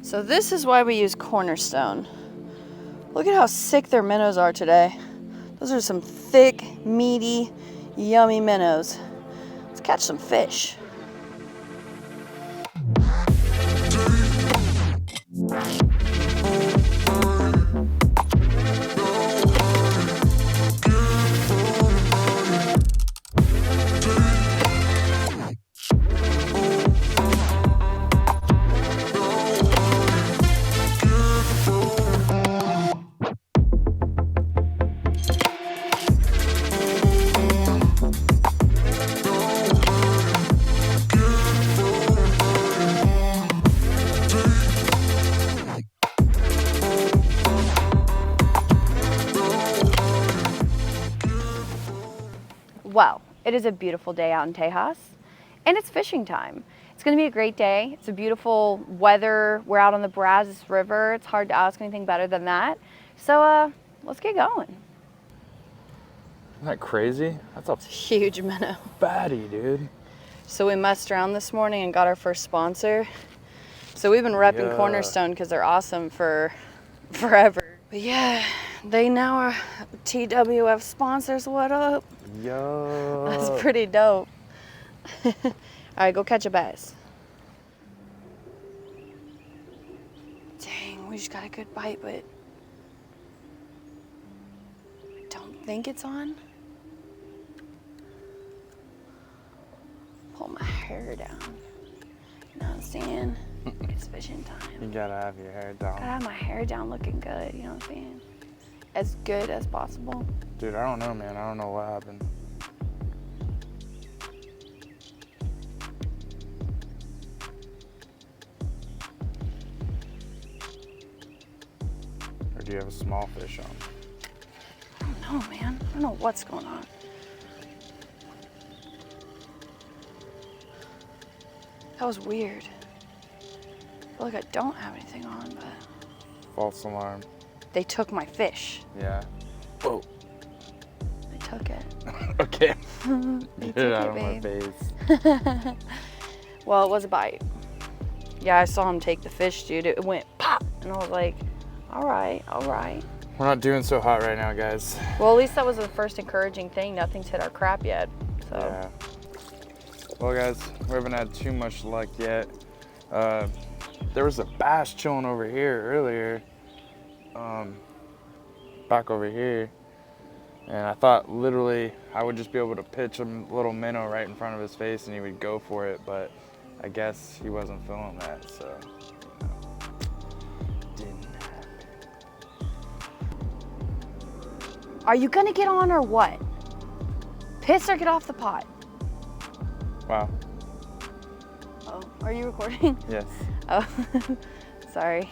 So this is why we use Cornerstone. Look at how sick their minnows are today. Those are some thick, meaty, yummy minnows. Let's catch some fish. Well, it is a beautiful day out in Tejas, and it's fishing time. It's going to be a great day. It's a beautiful weather. We're out on the Brazos River. It's hard to ask anything better than that. So let's get going. Isn't that crazy? That's a Huge minnow. fatty, dude. So we messed around this morning and got our first sponsor. So we've been repping Cornerstone because they're awesome for forever. But yeah, they now are TWF sponsors. What up? Yo. That's pretty dope. All right, go catch a bass. Dang, we just got a good bite, but I don't think it's on. Pull my hair down. You know what I'm saying? It's fishing time. You gotta have your hair down. Gotta have my hair down looking good, you know what I'm saying? As good as possible. Dude, I don't know, man. I don't know what happened. Or do you have a small fish on? I don't know, man. I don't know what's going on. That was weird. I feel like I don't have anything on, but... False alarm. They took my fish. Yeah. Whoa. They took it. Okay. They Get it took out of it, my babe. face. Well, it was a bite. Yeah, I saw him take the fish, dude. It went pop, and I was like, all right, all right. We're not doing so hot right now, guys. Well, at least that was the first encouraging thing. Nothing's hit our crap yet, so. Yeah. Well, guys, we haven't had too much luck yet. There was a bass chilling over here earlier, back over here, and I thought literally I would just be able to pitch a little minnow right in front of his face and he would go for it, but I guess he wasn't feeling that, so you know, didn't happen. Are you gonna get on or what? Piss or get off the pot? Wow. Oh, are you recording? Yes. Oh, sorry.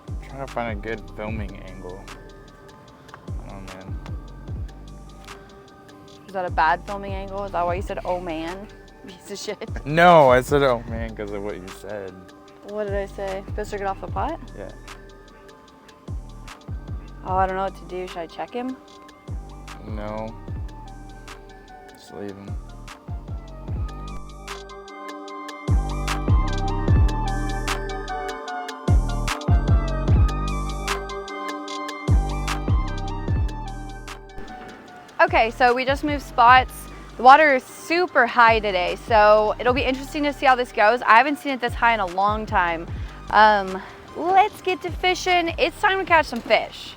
I'm trying to find a good filming angle. Oh man. Is that a bad filming angle? Is that why you said, oh man, piece of shit? No, I said oh man because of what you said. What did I say? Piss or get off the pot? Yeah. Oh, I don't know what to do. Should I check him? No. Just leave him. Okay, so we just moved spots. The water is super high today, so it'll be interesting to see how this goes. I haven't seen it this high in a long time. Let's get to fishing. It's time to catch some fish.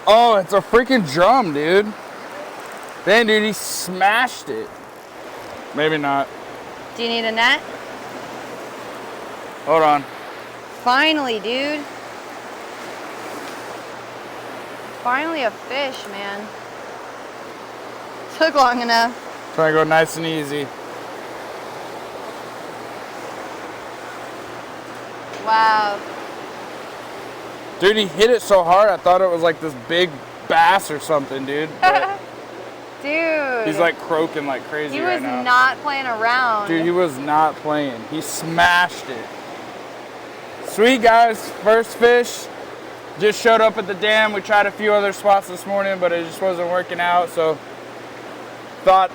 Oh, it's a freaking drum, dude. Dang, dude, he smashed it. Maybe not. Do you need a net? Hold on. Finally, dude. Finally a fish, man. Took long enough. Trying to go nice and easy. Wow. Dude, he hit it so hard, I thought it was like this big bass or something, dude. But Dude. He's like croaking like crazy right now. He was not playing around. Dude, he was not playing. He smashed it. Sweet, guys. First fish. Just showed up at the dam. We tried a few other spots this morning, but it just wasn't working out. So thought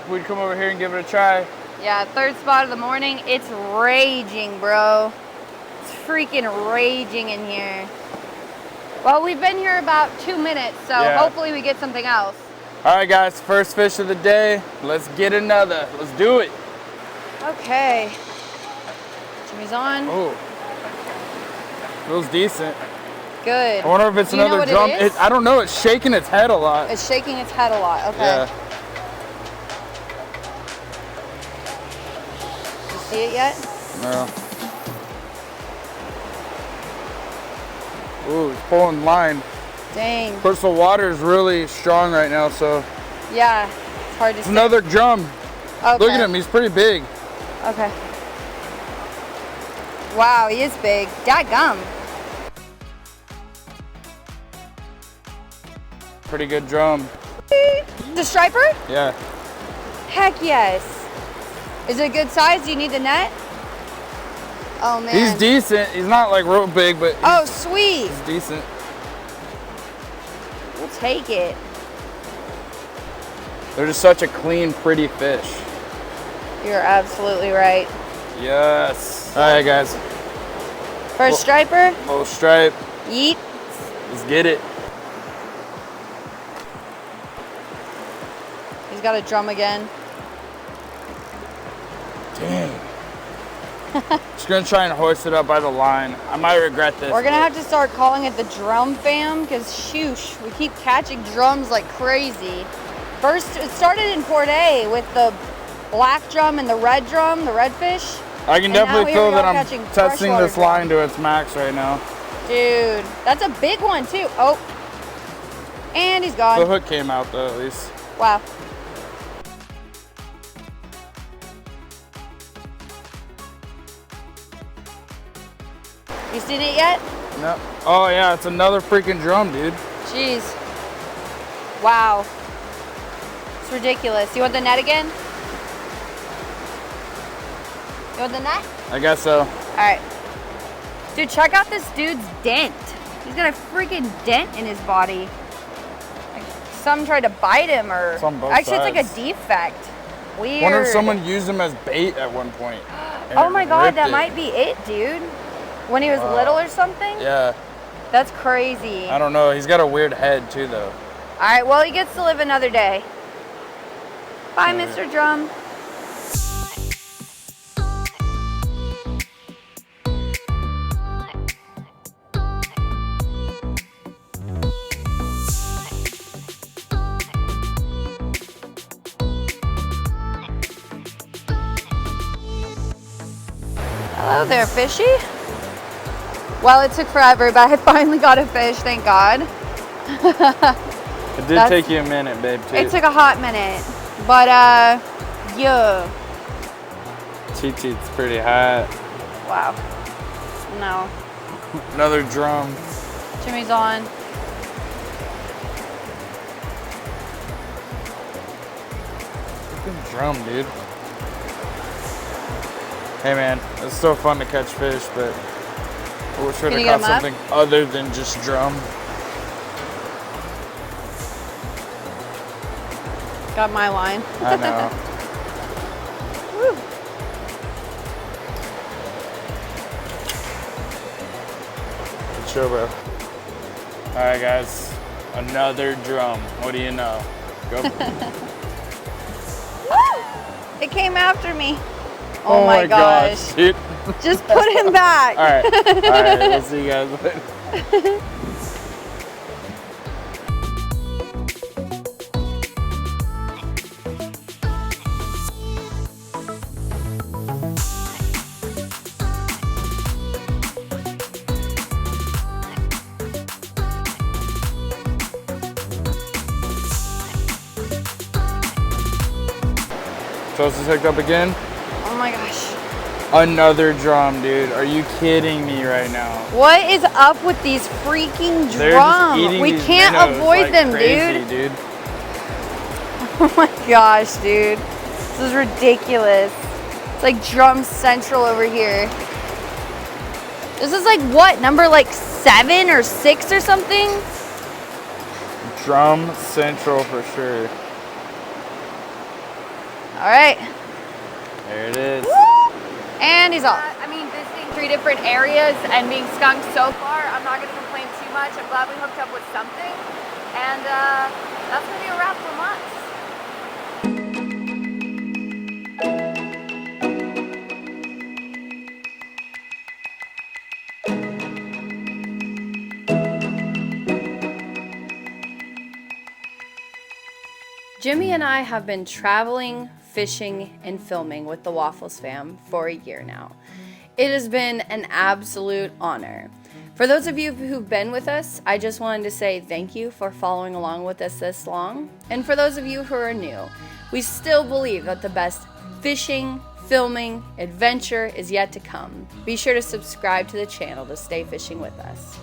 we'd come over here and give it a try. Yeah, third spot of the morning. It's raging, bro. It's freaking raging in here. Well, we've been here about 2 minutes, so hopefully we get something else. All right, guys, first fish of the day. Let's get another. Let's do it. Okay. Jimmy's on. Oh, feels decent. Good. I wonder if it's another drum. I don't know. It's shaking its head a lot. It's shaking its head a lot. Okay. Yeah. You see it yet? No. Ooh, it's pulling line. Dang. Of course, the water is really strong right now, so. Yeah, it's hard to see. Another drum. Okay. Look at him, he's pretty big. Okay. Wow, he is big. Dadgum. Pretty good drum. The striper? Yeah. Heck yes. Is it a good size? Do you need the net? Oh man. He's decent. He's not like real big, but oh sweet. He's decent. We'll take it. They're just such a clean, pretty fish. You're absolutely right. Yes. All right, guys. First striper. Little stripe. Yeet. Let's get it. He's got a drum again. Dang. Just gonna try and hoist it up by the line. I might regret this. We're gonna have to start calling it the drum fam, because shoosh, we keep catching drums like crazy. First, it started in Port A with the black drum and the red fish. I can definitely feel that I'm testing this drum. line to its max right now. Dude, that's a big one too. Oh, and he's gone. The hook came out though, at least. Wow. You seen it yet? No. Oh yeah, it's another freaking drum, dude. Jeez. Wow. It's ridiculous. You want the net again? You want the net? I guess so. All right. Dude, check out this dude's dent. He's got a freaking dent in his body. Like some tried to bite him or... Actually, it's like a defect. Weird. I wonder if someone used him as bait at one point. Oh my God, that might be it, dude. When he was little or something? Yeah. That's crazy. I don't know. He's got a weird head too, though. All right, well, he gets to live another day. Bye, Mr. Drum. Hello there, fishy. Well, it took forever, but I finally got a fish, thank God. It did take you a minute, babe, too. It took a hot minute, but yeah. TT's pretty hot. Wow. No. Another drum. Jimmy's on. Good drum, dude. Hey man, it's so fun to catch fish, but I wish we'd have caught something other than just drum. Got my line. I know. Woo. Good show, bro. All right, guys. Another drum. What do you know? Go. It came after me. Oh my gosh. Dude. Just put him back. All right. All right. We'll see you guys later. So is this hooked up again? Oh my gosh. Another drum, dude. Are you kidding me right now? What is up with these freaking drums? We can't avoid them, crazy, dude. Oh my gosh, dude. This is ridiculous. It's like Drum Central over here. This is like what, number like 7 or 6 or something? Drum Central for sure. All right. There it is. Woo! And he's off. I mean, visiting 3 different areas and being skunked so far, I'm not gonna complain too much. I'm glad we hooked up with something. And that's gonna be a wrap for months. Jimmy and I have been traveling, fishing, and filming with the Waffles fam for a year now. It has been an absolute honor. For those of you who've been with us, I just wanted to say thank you for following along with us this long. And for those of you who are new, we still believe that the best fishing, filming, adventure is yet to come. Be sure to subscribe to the channel to stay fishing with us.